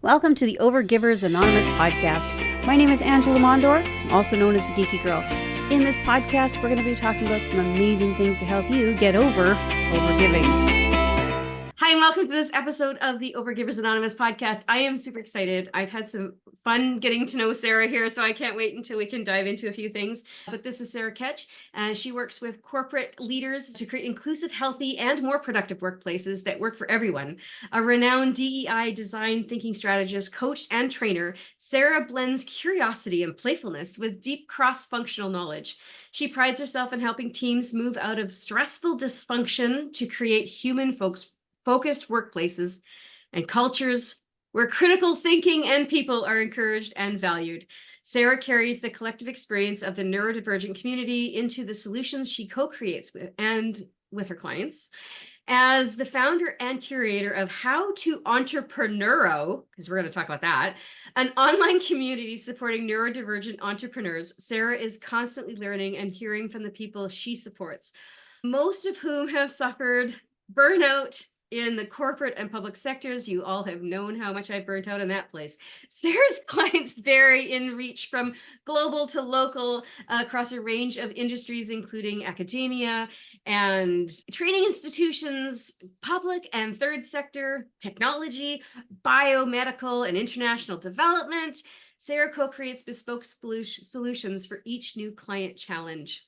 Welcome to the Overgivers Anonymous podcast. My name is Angela Mondor, also known as the Geeky Girl. In this podcast, we're going to be talking about some amazing things to help you get over overgiving. Hi, and welcome to this episode of the Overgivers Anonymous podcast. I am super excited. I've had some fun getting to know Sarah here, so I can't wait until we can dive into a few things. But this is Sarah Kedge, and she works with corporate leaders to create inclusive, healthy, and more productive workplaces that work for everyone. A renowned DEI design thinking strategist, coach, and trainer, Sarah blends curiosity and playfulness with deep cross-functional knowledge. She prides herself in helping teams move out of stressful dysfunction to create human-focused workplaces and cultures where critical thinking and people are encouraged and valued. Sarah carries the collective experience of the neurodivergent community into the solutions she co-creates with her clients. As the founder and curator of How to Entrepreneuro, because we're going to talk about that, an online community supporting neurodivergent entrepreneurs, Sarah is constantly learning and hearing from the people she supports, most of whom have suffered burnout in the corporate and public sectors. You all have known how much I've burnt out in that place. Sarah's clients vary in reach from global to local across a range of industries, including academia and training institutions, public and third sector, technology, biomedical, and international development. Sarah co-creates bespoke solutions for each new client challenge,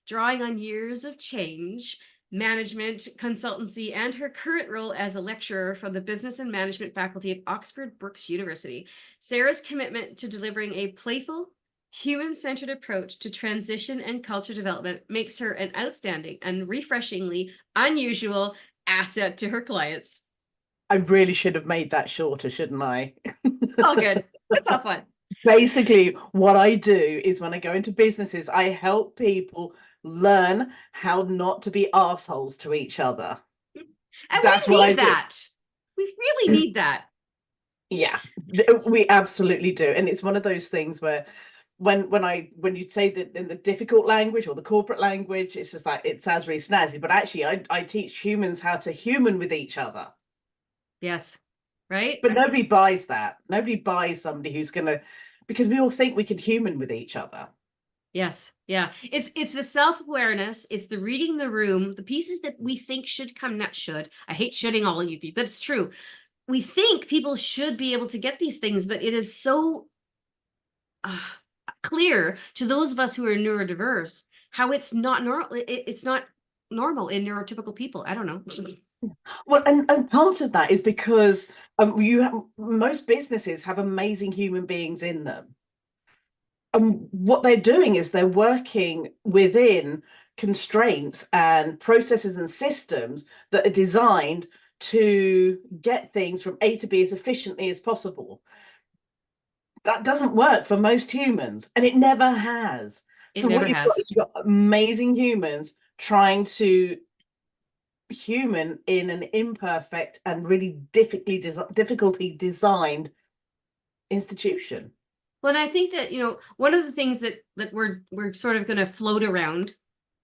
drawing on years of change, management, consultancy, and her current role as a lecturer from the Business and Management faculty at Oxford Brookes University. Sarah's commitment to delivering a playful, human-centered approach to transition and culture development makes her an outstanding and refreshingly unusual asset to her clients. I really should have made that shorter, shouldn't I? All good. It's all fun. Basically, what I do is when I go into businesses, I help people learn how not to be assholes to each other. And That's we what I need that. We really need that. Yeah, we absolutely do. And it's one of those things where when you say that in the difficult language or the corporate language, it's just like it sounds really snazzy. But actually, I teach humans how to human with each other. Yes. Right. But nobody buys that. Nobody buys somebody who's gonna, because we all think we can human with each other. Yes. Yeah. It's the self-awareness. It's the reading the room, the pieces that we think should come, not should. I hate shoulding all of you, but it's true. We think people should be able to get these things, but it is so clear to those of us who are neurodiverse how it's not normal. It's not normal in neurotypical people. I don't know. Well, and part of that is because most businesses have amazing human beings in them. And what they're doing is they're working within constraints and processes and systems that are designed to get things from A to B as efficiently as possible. That doesn't work for most humans, and it never has. It So never what you've has. got is you've got amazing humans trying to human in an imperfect and really difficulty designed institution. Well, and I think that, one of the things that we're sort of going to float around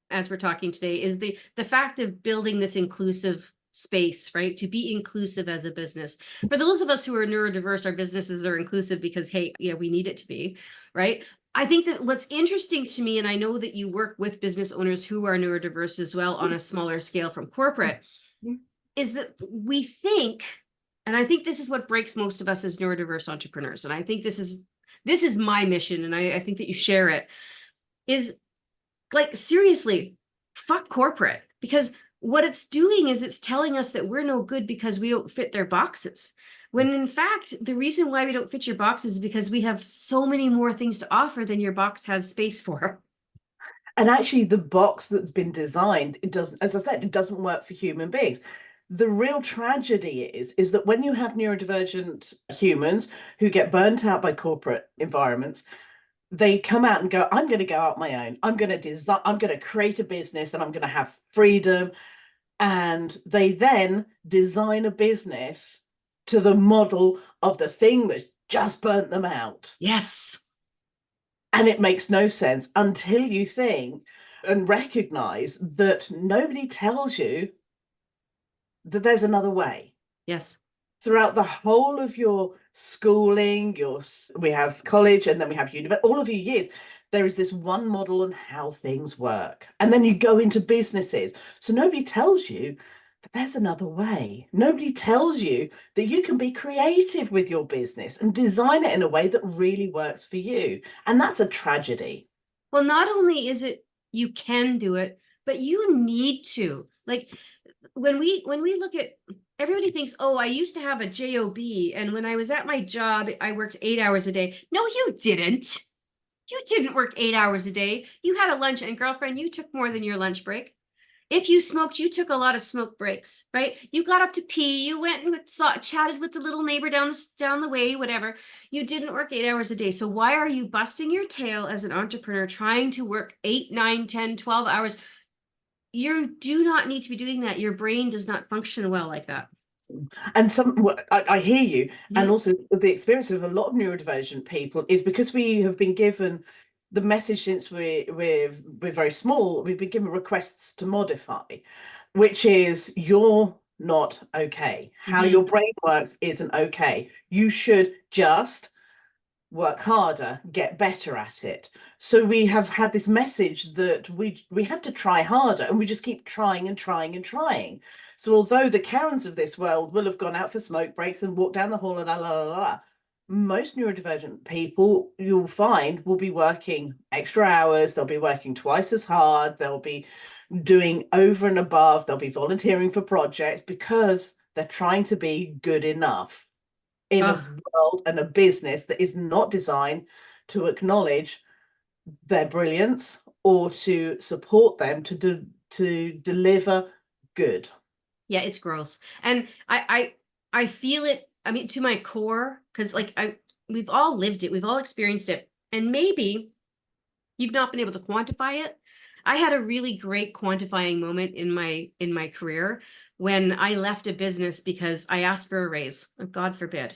as we're talking today is the fact of building this inclusive space, right? To be inclusive as a business. For those of us who are neurodiverse, our businesses are inclusive because, hey, yeah, we need it to be, right? I think that what's interesting to me, and I know that you work with business owners who are neurodiverse as well on a smaller scale from corporate, is that we think, and I think this is what breaks most of us as neurodiverse entrepreneurs, and I think this is my mission, and I think that you share it, is like, seriously, fuck corporate. Because what it's doing is it's telling us that we're no good because we don't fit their boxes. When in fact, the reason why we don't fit your boxes is because we have so many more things to offer than your box has space for. And actually, the box that's been designed, it doesn't, as I said, it doesn't work for human beings. The real tragedy is that when you have neurodivergent humans who get burnt out by corporate environments, they come out and go, I'm going to go out my own. I'm going to create a business and I'm going to have freedom. And they then design a business to the model of the thing that just burnt them out. Yes. And it makes no sense until you think and recognize that nobody tells you that there's another way. Yes. throughout the whole of your schooling, we have college and then we have university, all of your years, there is this one model on how things work. And then you go into businesses. So nobody tells you that there's another way. Nobody tells you that you can be creative with your business and design it in a way that really works for you. And that's a tragedy. Well, not only is it you can do it, but you need to. Like when we look at, everybody thinks, oh, I used to have a job, and when I was at my job, I worked 8 hours a day. No, you didn't. You didn't work 8 hours a day. You had a lunch, and girlfriend, you took more than your lunch break. If you smoked, you took a lot of smoke breaks, right? You got up to pee, you went and chatted with the little neighbor down the way, whatever. You didn't work 8 hours a day. So why are you busting your tail as an entrepreneur trying to work 8, 9, 10, 12 hours? You do not need to be doing that. Your brain does not function well like that. And I hear you. And also the experience of a lot of neurodivergent people is because we have been given the message since we're very small, we've been given requests to modify, which is you're not okay. How your brain works isn't okay. You should just work harder, get better at it. So we have had this message that we have to try harder, and we just keep trying and trying and trying. So although the Karens of this world will have gone out for smoke breaks and walked down the hall and la la la la, most neurodivergent people you'll find will be working extra hours, they'll be working twice as hard, they'll be doing over and above, they'll be volunteering for projects because they're trying to be good enough in a world and a business that is not designed to acknowledge their brilliance or to support them to deliver good. Yeah, it's gross. And I feel it, I mean, to my core, because like we've all lived it, we've all experienced it. And maybe you've not been able to quantify it. I had a really great quantifying moment in my career when I left a business because I asked for a raise. God forbid.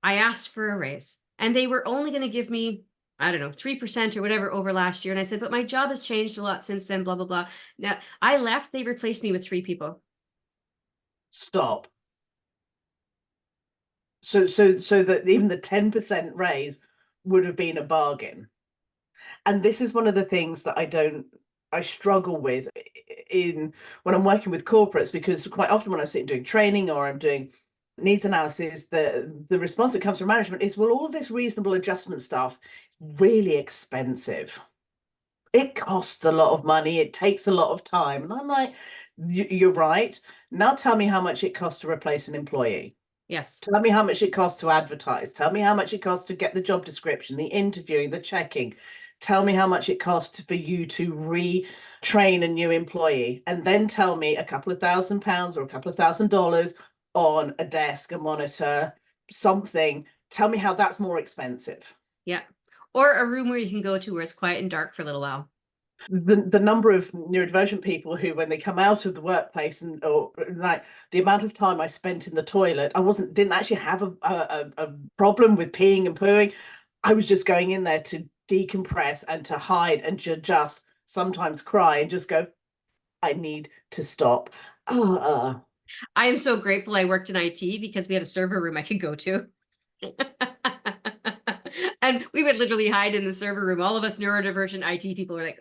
I asked for a raise, and they were only going to give me, I don't know, 3% or whatever over last year. And I said, but my job has changed a lot since then, blah, blah, blah. Now I left, they replaced me with 3 people. Stop. So that even the 10% raise would have been a bargain. And this is one of the things that I struggle with when I'm working with corporates, because quite often when I'm sitting doing training or I'm doing needs analysis, the response that comes from management is, well, all of this reasonable adjustment stuff is really expensive. It costs a lot of money. It takes a lot of time. And I'm like, you're right. Now tell me how much it costs to replace an employee. Yes. Tell me how much it costs to advertise. Tell me how much it costs to get the job description, the interviewing, the checking. Tell me how much it costs for you to retrain a new employee. And then tell me a couple of £1,000 or a couple of $1,000 on a desk, a monitor, something. Tell me how that's more expensive. Yeah. Or a room where you can go to where it's quiet and dark for a little while. The number of neurodivergent people who, when they come out of the workplace, or like the amount of time I spent in the toilet, I didn't actually have a problem with peeing and pooing. I was just going in there to decompress and to hide and to just sometimes cry and just go, I need to stop. I am so grateful I worked in IT because we had a server room I could go to. And we would literally hide in the server room. All of us neurodivergent IT people were like,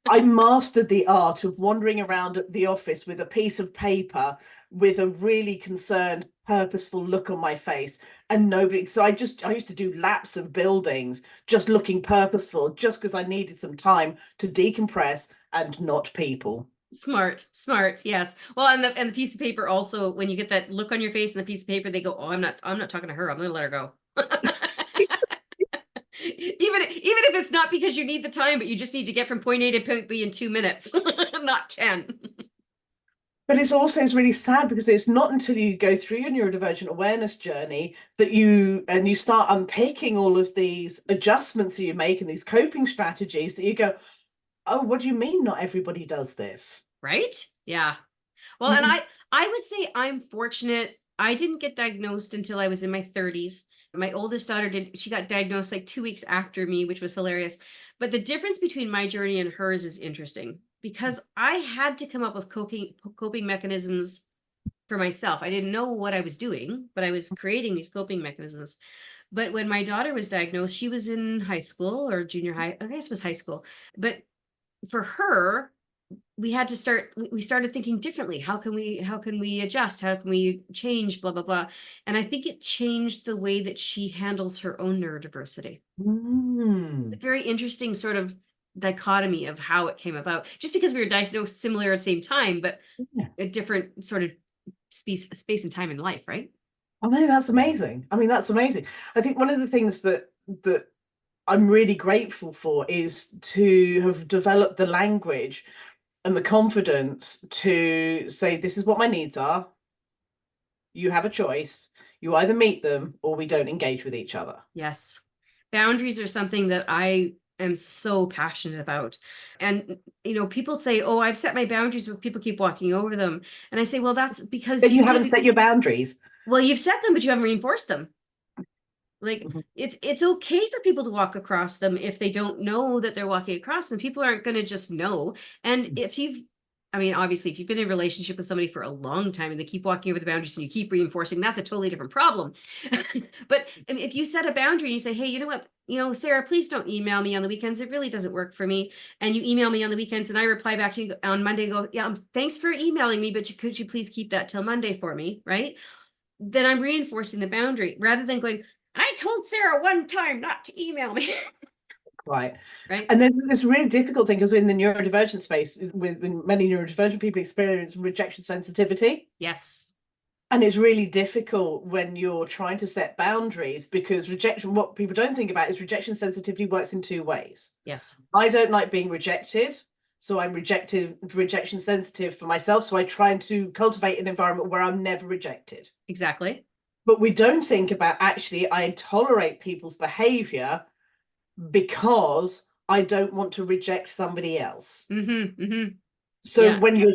I mastered the art of wandering around the office with a piece of paper with a really concerned, purposeful look on my face, and nobody. So I used to do laps of buildings just looking purposeful, just because I needed some time to decompress and not people. Smart, yes. Well, and the piece of paper also, when you get that look on your face and the piece of paper, they go, oh, I'm not talking to her. I'm gonna let her go. Even if it's not because you need the time, but you just need to get from point A to point B in 2 minutes, not 10. But it's also really sad because it's not until you go through your neurodivergent awareness journey that you start unpicking all of these adjustments that you make and these coping strategies that you go, oh, what do you mean not everybody does this? Right? Yeah. Well, and I would say I'm fortunate. I didn't get diagnosed until I was in my 30s. My oldest daughter she got diagnosed like 2 weeks after me, which was hilarious. But the difference between my journey and hers is interesting because I had to come up with coping mechanisms for myself. I didn't know what I was doing, but I was creating these coping mechanisms. But when my daughter was diagnosed, she was in high school or junior high, I guess it was high school. But for her, we had to we started thinking differently. How can we adjust? How can we change, blah, blah, blah. And I think it changed the way that she handles her own neurodiversity. It's a very interesting sort of dichotomy of how it came about, just because we were diagnosed similar at the same time, but a different sort of space and time in life, right? I mean, that's amazing. I mean, that's amazing. I think one of the things that I'm really grateful for is to have developed the language and the confidence to say, this is what my needs are. You have a choice. You either meet them or we don't engage with each other. Yes. Boundaries are something that I am so passionate about. And, people say, oh, I've set my boundaries, but people keep walking over them. And I say, well, that's because But you haven't set your boundaries. Well, you've set them, but you haven't reinforced them. Like, it's okay for people to walk across them if they don't know that they're walking across them. People aren't going to just know. And obviously, if you've been in a relationship with somebody for a long time and they keep walking over the boundaries and you keep reinforcing, that's a totally different problem. But if you set a boundary and you say, hey, you know what, Sarah, please don't email me on the weekends. It really doesn't work for me. And you email me on the weekends and I reply back to you on Monday and go, yeah, thanks for emailing me, but could you please keep that till Monday for me, right? Then I'm reinforcing the boundary rather than going, I told Sarah one time not to email me. Right. Right. And there's this really difficult thing because in the neurodivergent space, with many neurodivergent people experience rejection sensitivity. Yes. And it's really difficult when you're trying to set boundaries because what people don't think about is rejection sensitivity works in two ways. Yes. I don't like being rejected. So I'm rejection sensitive for myself. So I try to cultivate an environment where I'm never rejected. Exactly. But we don't think about actually, I tolerate people's behavior because I don't want to reject somebody else. So when you're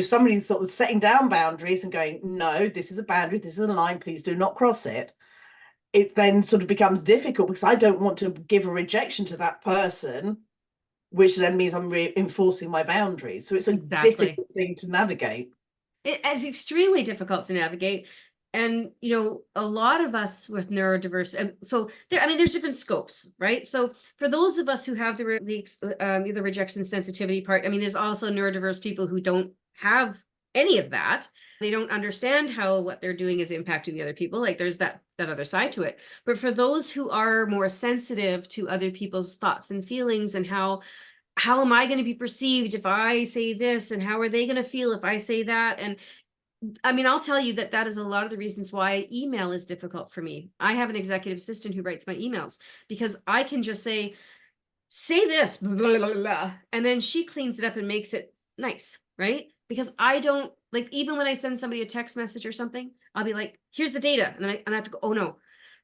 somebody's sort of setting down boundaries and going, no, this is a boundary, this is a line, please do not cross it. It then sort of becomes difficult because I don't want to give a rejection to that person, which then means I'm enforcing my boundaries. So it's a difficult thing to navigate. It's extremely difficult to navigate. And, a lot of us with neurodiverse, and so there's different scopes, right? So for those of us who have the rejection sensitivity part, there's also neurodiverse people who don't have any of that. They don't understand how what they're doing is impacting the other people. Like there's that other side to it. But for those who are more sensitive to other people's thoughts and feelings and how am I going to be perceived if I say this, and how are they going to feel if I say that? And I'll tell you that is a lot of the reasons why email is difficult for me. I have an executive assistant who writes my emails because I can just say this, blah, blah, blah, and then she cleans it up and makes it nice, right? Because I don't, like, even when I send somebody a text message or something, I'll be like, here's the data. And then I have to go, oh no,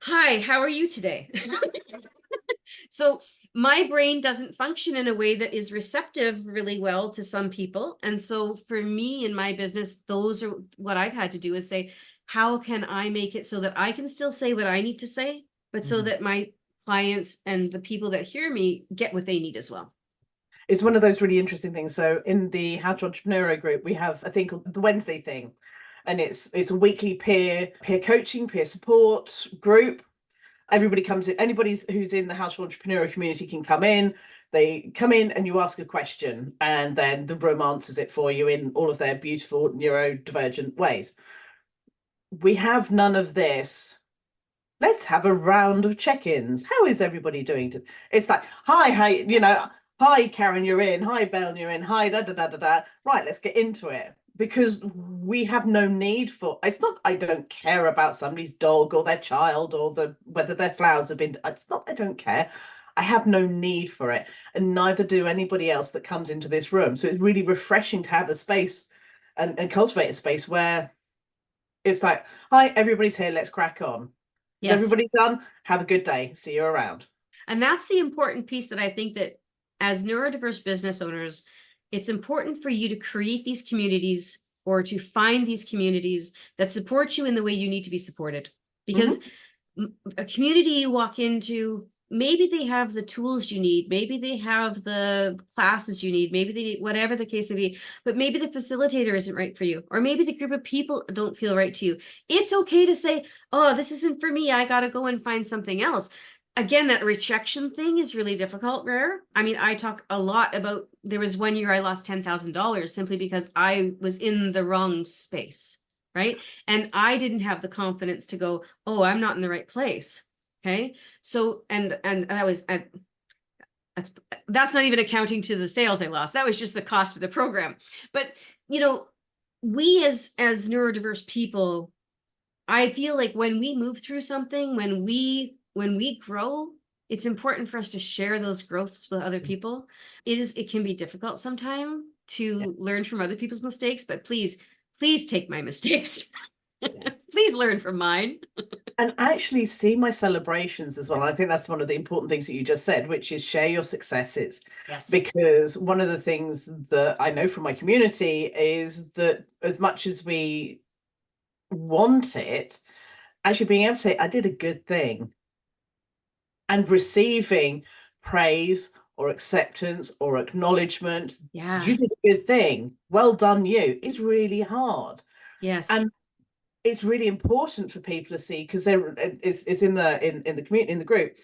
hi, how are you today? So my brain doesn't function in a way that is receptive really well to some people. And so for me in my business, those are what I've had to do is say, how can I make it so that I can still say what I need to say, but so that my clients and the people that hear me get what they need as well? It's one of those really interesting things. So in the How to Entrepreneur group, we have a thing called the Wednesday thing. And it's a weekly peer coaching, peer support group. Everybody comes in, anybody who's in the How to Entrepreneur community can come in. They come in and you ask a question and then the room answers it for you in all of their beautiful neurodivergent ways. We have none of this. Let's have a round of check-ins. How is everybody doing? It's like, hi, hi, Karen, you're in. Hi, Belle, you're in. Hi, da. Right, let's get into it. Because we have no need for, it's not I don't care about somebody's dog or their child or whether their flowers have been, it's not I don't care. I have no need for it, and neither do anybody else that comes into this room. So it's really refreshing to have a space and cultivate a space where it's like, hi, everybody's here, let's crack on. Is everybody done? Have a good day. See you around. And that's the important piece that I think that as neurodiverse business owners, it's important for you to create these communities or to find these communities that support you in the way you need to be supported. Because a community you walk into maybe they have the tools you need, maybe they have the classes you need, maybe they need whatever the case may be, but maybe the facilitator isn't right for you, or maybe the group of people don't feel right to you. It's okay to say, oh, this isn't for me, I gotta go and find something else. Again, that rejection thing is really difficult, Rare. I mean, I talk a lot about, there was one year I lost $10,000 simply because I was in the wrong space, right? And I didn't have the confidence to go, oh, I'm not in the right place. Okay. So, and that was, that's not even accounting to the sales I lost. That was just the cost of the program. But, you know, we as neurodiverse people, I feel like when we move through something, when we grow, it's important for us to share those growths with other people. It can be difficult sometimes to learn from other people's mistakes, but please take my mistakes. Please learn from mine. And actually see my celebrations as well. I think that's one of the important things that you just said, which is share your successes. Yes. Because one of the things that I know from my community is that as much as we want it, actually being able to say, I did a good thing, and receiving praise or acceptance or acknowledgement, you did a good thing, well done you, is really hard. Yes. And it's really important for people to see, because it's in the community, in the group,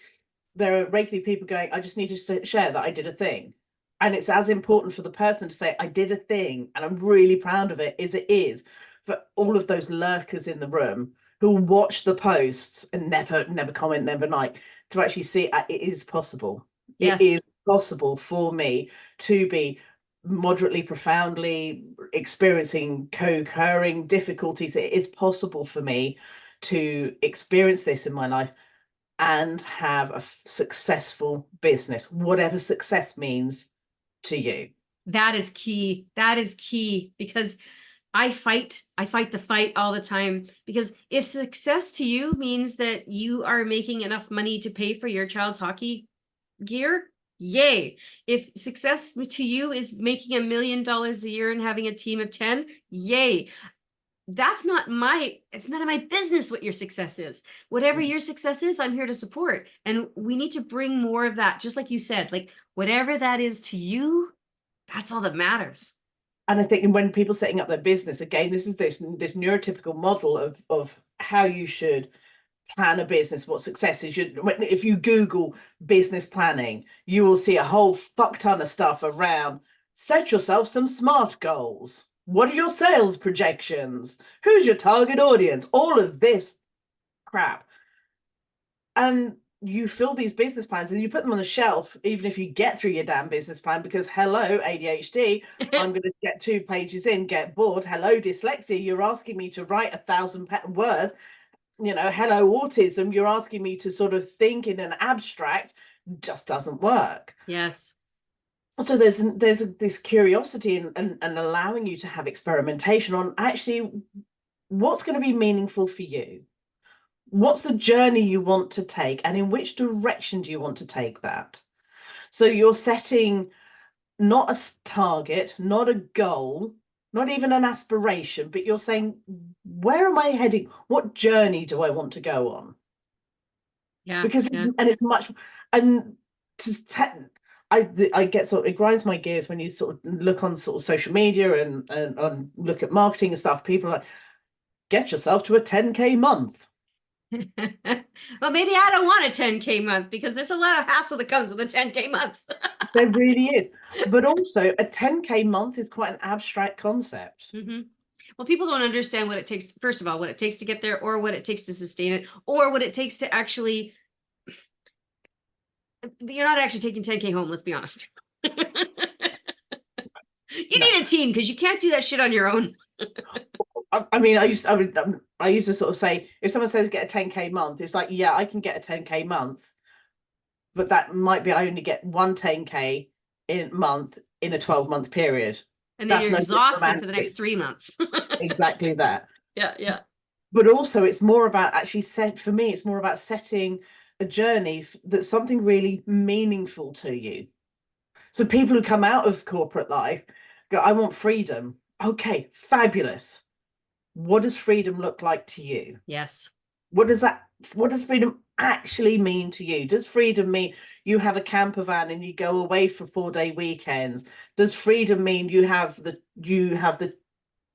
there are regularly people going, I just need to share that I did a thing. And it's as important for the person to say, I did a thing and I'm really proud of it, as it is for all of those lurkers in the room who watch the posts and never comment, never like, to actually see it is possible. Yes. It is possible for me to be moderately, profoundly experiencing co-occurring difficulties. It is possible for me to experience this in my life and have a successful business, whatever success means to you. That is key. That is key, because I fight the fight all the time, because if success to you means that you are making enough money to pay for your child's hockey gear, yay. If success to you is making $1 million a year and having a team of 10, yay. It's none of my business what your success is. Whatever your success is, I'm here to support. And we need to bring more of that, just like you said, like whatever that is to you, that's all that matters. And I think when people setting up their business, again, this is this neurotypical model of how you should plan a business, what success is. If you Google business planning, you will see a whole fuck ton of stuff around set yourself some SMART goals. What are your sales projections? Who's your target audience? All of this crap. And you fill these business plans and you put them on the shelf, even if you get through your damn business plan, because hello, ADHD, I'm going to get 2 pages in, get bored. Hello, dyslexia, you're asking me to write 1,000 words. You know, hello, autism, you're asking me to sort of think in an abstract. Just doesn't work. Yes. So there's this curiosity and allowing you to have experimentation on actually what's going to be meaningful for you. What's the journey you want to take, and in which direction do you want to take that? So you're setting not a target, not a goal, not even an aspiration, but you're saying, where am I heading? What journey do I want to go on? Yeah. Because it's much, and I get sort of, it grinds my gears when you sort of look on sort of social media and look at marketing and stuff. People are like, get yourself to a 10K month. Well, maybe I don't want a 10K month, because there's a lot of hassle that comes with a 10K month. There really is. But also a 10K month is quite an abstract concept. Mm-hmm. Well, people don't understand what it takes, first of all, what it takes to get there, or what it takes to sustain it, or what it takes to actually, you're not actually taking 10K home, let's be honest. You need a team, because you can't do that shit on your own. I mean, I used to sort of say, if someone says get a 10K month, it's like, yeah, I can get a 10K month, but that might be I only get one 10K in month in a 12-month period. And then you're exhausted for the next 3 months. Exactly that. Yeah. But also it's more about for me, it's more about setting a journey that's something really meaningful to you. So people who come out of corporate life go, I want freedom. Okay, fabulous. What does freedom look like to you? Yes. What does that freedom actually mean to you? Does freedom mean you have a camper van and you go away for 4-day weekends? Does freedom mean you have the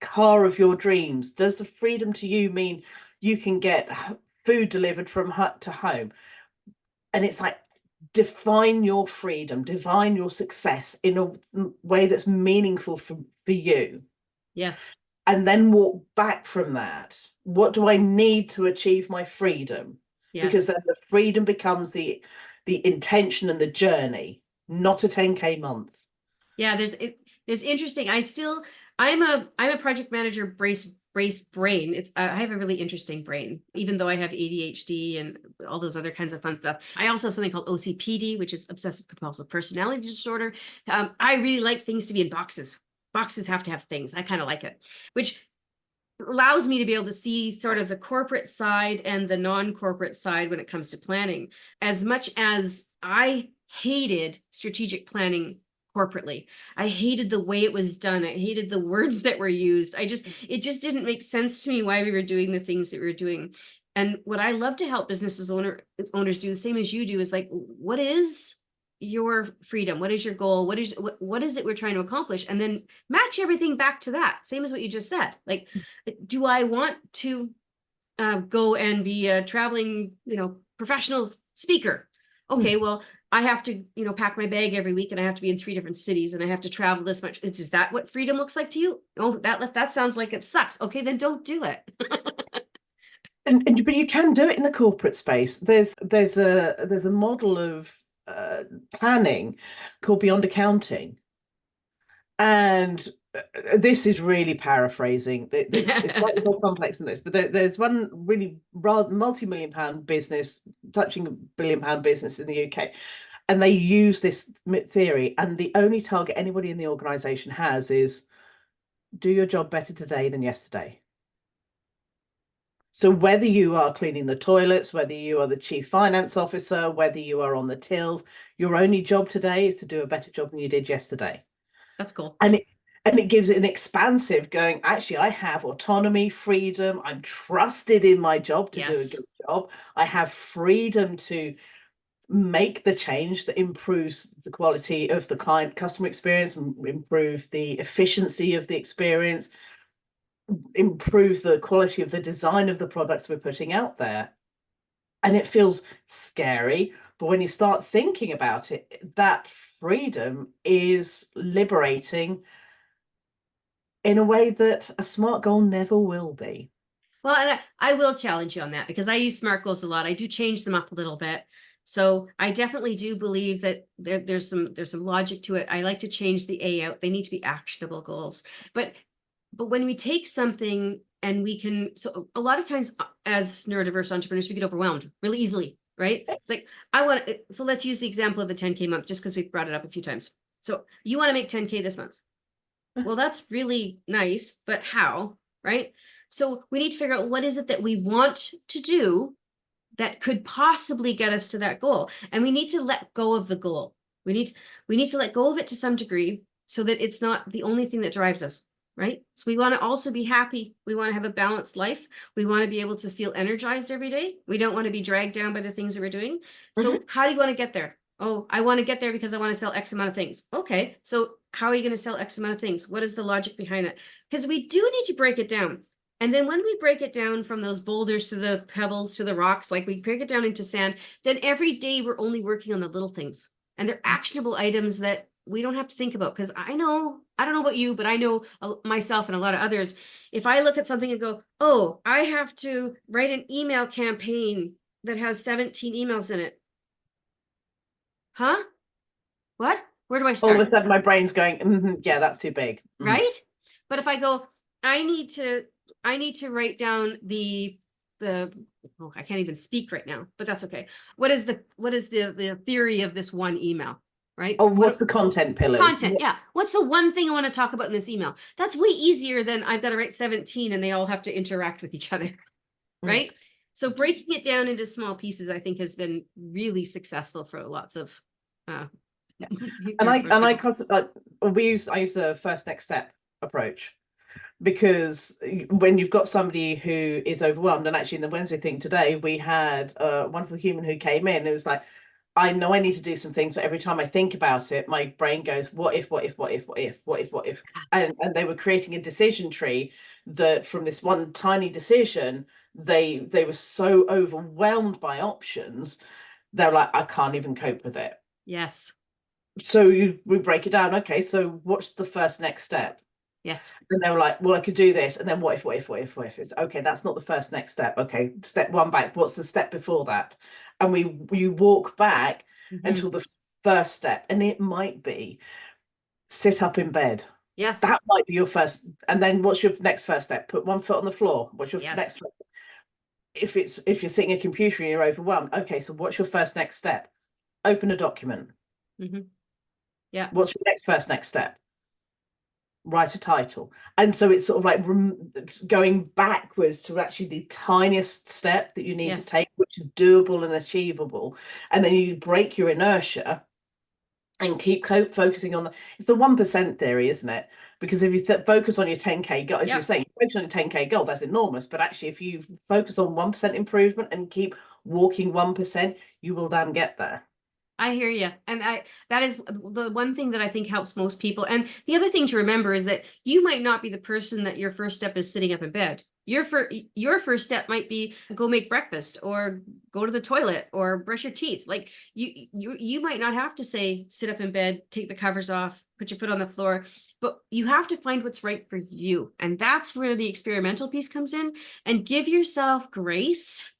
car of your dreams? Does the freedom to you mean you can get food delivered from hut to home? And it's like, define your freedom, define your success in a way that's meaningful for you. Yes. And then walk back from that. What do I need to achieve my freedom? Yes. Because then the freedom becomes the intention and the journey, not a 10K month. Yeah, there's interesting. I'm a project manager brace brain. I have a really interesting brain, even though I have ADHD and all those other kinds of fun stuff. I also have something called OCPD, which is obsessive compulsive personality disorder. I really like things to be in boxes. Boxes have to have things. I kind of like it, which allows me to be able to see sort of the corporate side and the non-corporate side when it comes to planning. As much as I hated strategic planning corporately, I hated the way it was done. I hated the words that were used. It just didn't make sense to me why we were doing the things that we were doing. And what I love to help owners do, the same as you do, is like, what is your freedom? What is your goal? What is it we're trying to accomplish? And then match everything back to that. Same as what you just said. Like, do I want to go and be a traveling, professional speaker? Okay, well, I have to, pack my bag every week and I have to be in 3 different cities and I have to travel this much. Is that what freedom looks like to you? Oh, that sounds like it sucks. Okay, then don't do it. But you can do it in the corporate space. There's a model of planning called Beyond Accounting, and this is really paraphrasing. It's slightly more complex than this, but there's one really multi-million-pound business, touching a billion-pound business in the UK, and they use this theory, and the only target anybody in the organization has is do your job better today than yesterday. So whether you are cleaning the toilets, whether you are the chief finance officer, whether you are on the tills, your only job today is to do a better job than you did yesterday. That's cool. And it gives it an expansive going, actually, I have autonomy, freedom. I'm trusted in my job to do a good job. I have freedom to make the change that improves the quality of the customer experience, improve the efficiency of the experience, improve the quality of the design of the products we're putting out there. And it feels scary, but when you start thinking about it, that freedom is liberating in a way that a SMART goal never will be. Well, and I will challenge you on that, because I use SMART goals a lot. I do change them up a little bit. So I definitely do believe that there's some logic to it. I like to change the A out. They need to be actionable goals. But when we take something and we can, so a lot of times as neurodiverse entrepreneurs, we get overwhelmed really easily, right? It's like, so let's use the example of the 10K month, just because we've brought it up a few times. So you want to make 10K this month. Well, that's really nice, but how, right? So we need to figure out what is it that we want to do that could possibly get us to that goal. And we need to let go of the goal. We need to let go of it to some degree so that it's not the only thing that drives us, right? So we want to also be happy. We want to have a balanced life. We want to be able to feel energized every day. We don't want to be dragged down by the things that we're doing. So how do you want to get there? Oh, I want to get there because I want to sell X amount of things. Okay, so how are you going to sell X amount of things? What is the logic behind that? Because we do need to break it down. And then when we break it down from those boulders to the pebbles to the rocks, like we break it down into sand, then every day we're only working on the little things. And they're actionable items that we don't have to think about. Because I don't know about you, but I know myself and a lot of others. If I look at something and go, oh, I have to write an email campaign that has 17 emails in it. Huh? What? Where do I start? All of a sudden my brain's going, yeah, that's too big. Right? But if I go, I need to write down I can't even speak right now, but that's okay. What is the theory of this one email, right? Oh, what's the content pillars? Content, yeah. What's the one thing I want to talk about in this email? That's way easier than I've got to write 17 and they all have to interact with each other, right? So breaking it down into small pieces, I think, has been really successful for lots of and I use the first next step approach. because when you've got somebody who is overwhelmed, and actually in the Wednesday thing today, we had a wonderful human who came in. It was like, I know I need to do some things, but every time I think about it, my brain goes, what if, what if, what if, what if, what if, what if? And they were creating a decision tree that from this one tiny decision, they were so overwhelmed by options, they're like, I can't even cope with it. Yes. So we break it down. Okay, so what's the first next step? Yes. And they were like, well, I could do this. And then what if, what if, what if, what if? It's okay, that's not the first next step. Okay, step one back. What's the step before that? And you walk back until the first step. And it might be sit up in bed. Yes. That might be your first. And then what's your next first step? Put one foot on the floor. What's your next step? If you're sitting at a computer and you're overwhelmed, okay, so what's your first next step? Open a document. Yeah. What's your next step? Write a title. And so it's sort of like going backwards to actually the tiniest step that you need to take, which is doable and achievable. And then you break your inertia and keep focusing on it's the 1% theory, isn't it? Because if you focus on your 10K goal, as you're saying, focus on your 10K goal, that's enormous. But actually, if you focus on 1% improvement and keep walking 1%, you will then get there. I hear you. And that is the one thing that I think helps most people. And the other thing to remember is that you might not be the person that your first step is sitting up in bed. Your first step might be go make breakfast or go to the toilet or brush your teeth. Like you might not have to say sit up in bed, take the covers off, put your foot on the floor, but you have to find what's right for you. And that's where the experimental piece comes in. And give yourself grace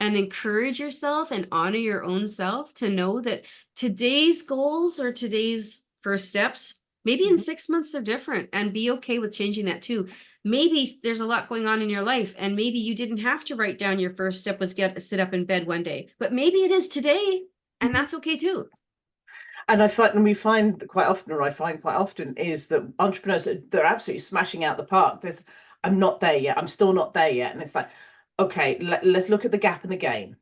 and encourage yourself and honor your own self to know that today's goals or today's first steps, maybe in 6 months they're different, and be okay with changing that too. Maybe there's a lot going on in your life and maybe you didn't have to write down your first step was sit up in bed one day, but maybe it is today, and that's okay too. And I find quite often is that entrepreneurs, they're absolutely smashing out the park. I'm not there yet. I'm still not there yet. And it's like, okay, let's look at the gap in the gain.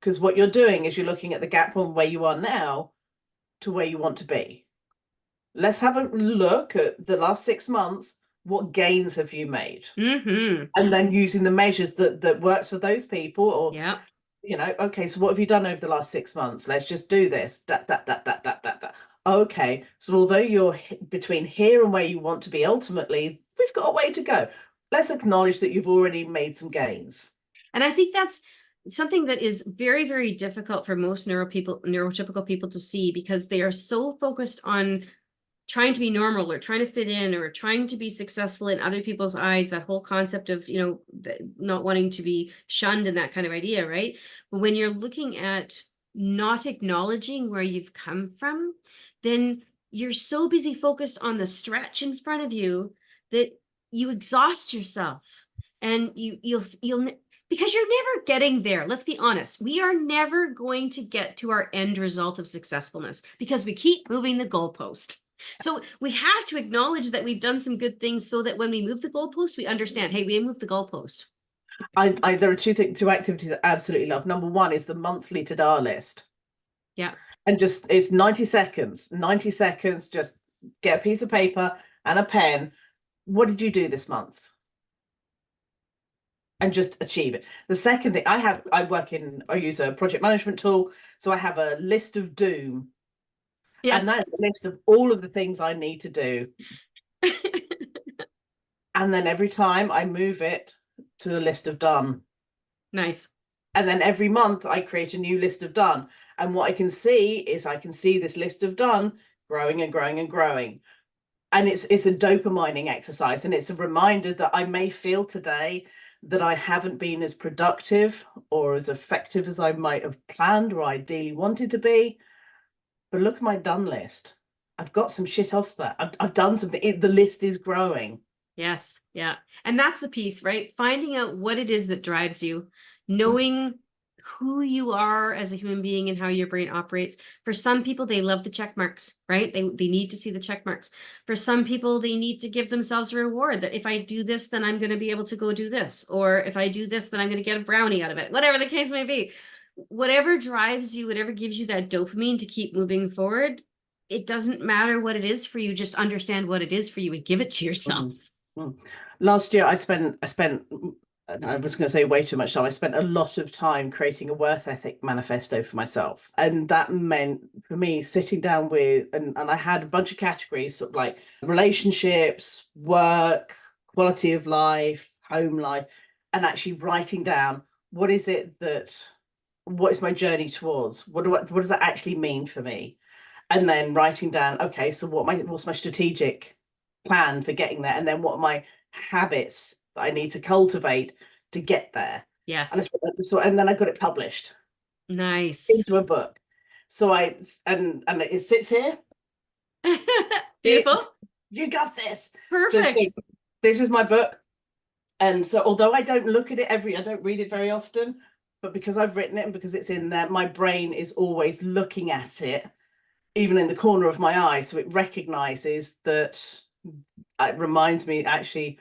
Because what you're doing is you're looking at the gap from where you are now to where you want to be. Let's have a look at the last 6 months. What gains have you made? And then using the measures that works for those people, or okay, so what have you done over the last 6 months? Let's just do this. Okay, so although you're between here and where you want to be ultimately, we've got a way to go. Let's acknowledge that you've already made some gains. And I think that's something that is very, very difficult for most neurotypical people to see, because they are so focused on trying to be normal or trying to fit in or trying to be successful in other people's eyes, that whole concept of, not wanting to be shunned and that kind of idea, right? But when you're looking at not acknowledging where you've come from, then you're so busy focused on the stretch in front of you that you exhaust yourself, and you'll because you're never getting there. Let's be honest. We are never going to get to our end result of successfulness because we keep moving the goalpost. So we have to acknowledge that we've done some good things so that when we move the goalpost, we understand, hey, we moved the goalpost. There are two activities I absolutely love. Number one is the monthly to-do list. Yeah. And it's 90 seconds. 90 seconds, just get a piece of paper and a pen. What did you do this month? And just achieve it. The second thing I use a project management tool. So I have a list of doom. Yes. And that's a list of all of the things I need to do. And then every time I move it to the list of done. Nice. And then every month I create a new list of done. And what I can see this list of done growing and growing and growing. And it's a dopamining exercise. And it's a reminder that I may feel today that I haven't been as productive or as effective as I might have planned or ideally wanted to be. But look at my done list. I've got some shit off there. I've done something. The list is growing. Yes. Yeah. And that's the piece, right? Finding out what it is that drives you, knowing who you are as a human being and how your brain operates. For some people, they love the check marks, right? They need to see the check marks. For some people, they need to give themselves a reward that if I do this, then I'm going to be able to go do this. Or if I do this, then I'm going to get a brownie out of it, whatever the case may be. Whatever drives you, whatever gives you that dopamine to keep moving forward, it doesn't matter what it is for you, just understand what it is for you and give it to yourself. Last year I spent I was going to say way too much time. I spent a lot of time creating a worth ethic manifesto for myself. And that meant for me sitting down with, and I had a bunch of categories, sort of like relationships, work, quality of life, home life, and actually writing down what is my journey towards? What does that actually mean for me? And then writing down, okay, so what's my strategic plan for getting there? And then what are my habits that I need to cultivate to get there? Yes. And then I got it published. Nice. Into a book. So and it sits here. Beautiful. You got this. Perfect. This is my book. And so although I don't read it very often, but because I've written it and because it's in there, my brain is always looking at it, even in the corner of my eye. So it recognizes that, it reminds me, actually,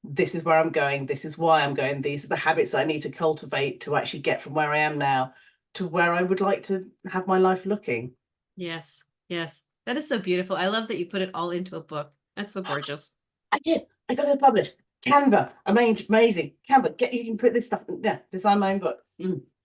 this is where I'm going. This is why I'm going. These are the habits I need to cultivate to actually get from where I am now to where I would like to have my life looking. Yes. Yes. That is so beautiful. I love that you put it all into a book. That's so gorgeous. I did. I got it published. Canva, amazing. Canva, you can put this stuff. Yeah, design my own book.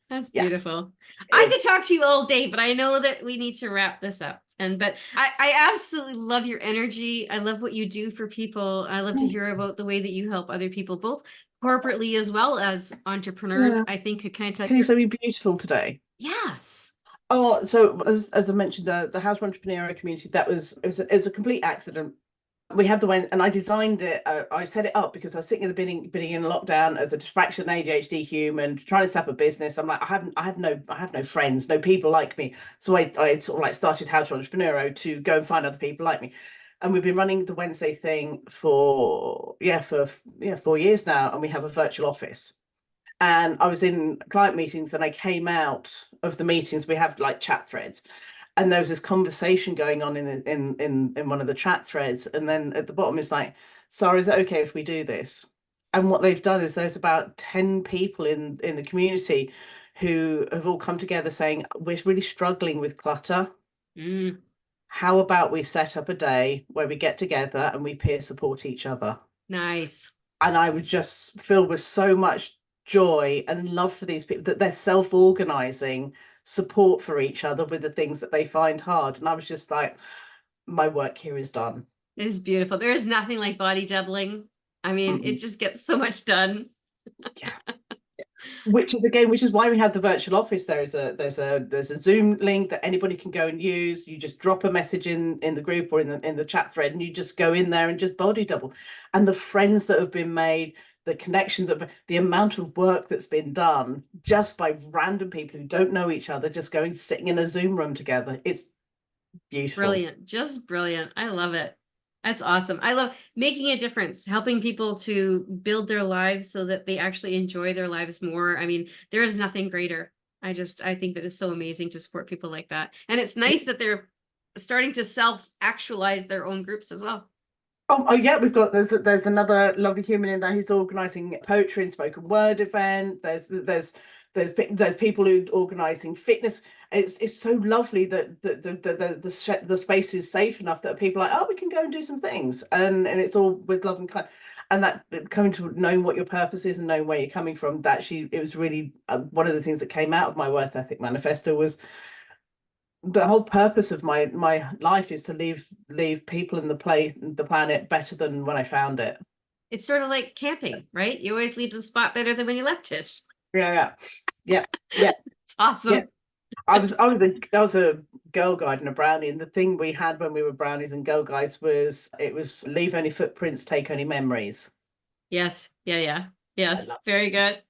That's beautiful. I could talk to you all day, but I know that we need to wrap this up. But I absolutely love your energy. I love what you do for people. I love to hear about the way that you help other people, both corporately as well as entrepreneurs. I think it kind of tell you something beautiful today. Yes. Oh, so as I mentioned, the House Entrepreneur community, it was a complete accident. We have the one, and I designed it. I set it up because I was sitting in the beginning in lockdown as a distraction ADHD human trying to set up a business. I'm like, I have no friends, no people like me. So I sort of like started How to Entrepreneur to go and find other people like me. And we've been running the Wednesday thing for 4 years now, and we have a virtual office. And I was in client meetings, and I came out of the meetings. We have like chat threads. And there was this conversation going on in one of the chat threads, and then at the bottom is like, Sarah, is it okay if we do this? And what they've done is there's about 10 people in the community who have all come together saying, we're really struggling with clutter. How about we set up a day where we get together and we peer support each other? Nice. And I was just filled with so much joy and love for these people that they're self-organizing support for each other with the things that they find hard. And I was just like, my work here is done. It is beautiful. There is nothing like body doubling. I mean, it just gets so much done. Which is why we have the virtual office. There's a Zoom link that anybody can go and use. You just drop a message in the group or in the chat thread, and you just go in there and just body double. And the friends that have been made, the connections, the amount of work that's been done just by random people who don't know each other, just going sitting in a Zoom room together. It's beautiful. Brilliant. Just brilliant. I love it. That's awesome. I love making a difference, helping people to build their lives so that they actually enjoy their lives more. I mean, there is nothing greater. I think that it's so amazing to support people like that. And it's nice that they're starting to self-actualize their own groups as well. Oh yeah, there's another lovely human in there who's organising poetry and spoken word event. There's people who are organising fitness. It's so lovely that the space is safe enough that people are like, oh, we can go and do some things, and it's all with love and kind. And that coming to knowing what your purpose is and knowing where you're coming from. It was really one of the things that came out of my worth ethic manifesto was the whole purpose of my life is to leave people in the planet better than when I found it. It's sort of like camping, right? You always leave the spot better than when you left it. Yeah. It's awesome. Yeah. I was a Girl Guide and a brownie, and the thing we had when we were brownies and Girl Guides was leave only footprints, take only memories. Yes. Yeah. Yes. Very good.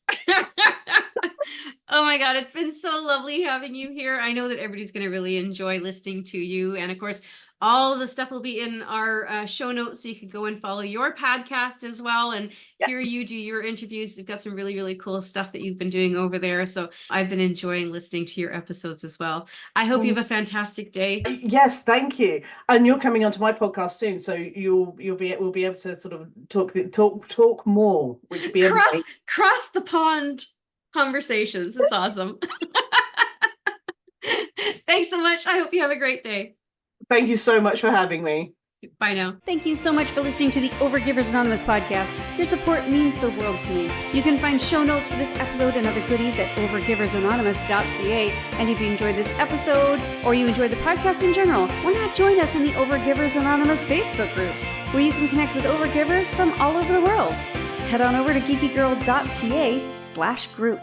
Oh my God, it's been so lovely having you here. I know that everybody's going to really enjoy listening to you. And of course, all the stuff will be in our show notes, so you can go and follow your podcast as well and hear you do your interviews. You've got some really, really cool stuff that you've been doing over there. So I've been enjoying listening to your episodes as well. I hope you have a fantastic day. Yes, thank you. And you're coming onto my podcast soon, so we'll be able to sort of talk more, which will be cross the pond conversations. It's awesome. Thanks so much. I hope you have a great day. Thank you so much for having me. Bye now. Thank you so much for listening to the Overgivers Anonymous podcast. Your support means the world to me. You can find show notes for this episode and other goodies at overgiversanonymous.ca. And if you enjoyed this episode or you enjoyed the podcast in general, why not join us in the Overgivers Anonymous Facebook group, where you can connect with overgivers from all over the world. Head on over to geekygirl.ca/group.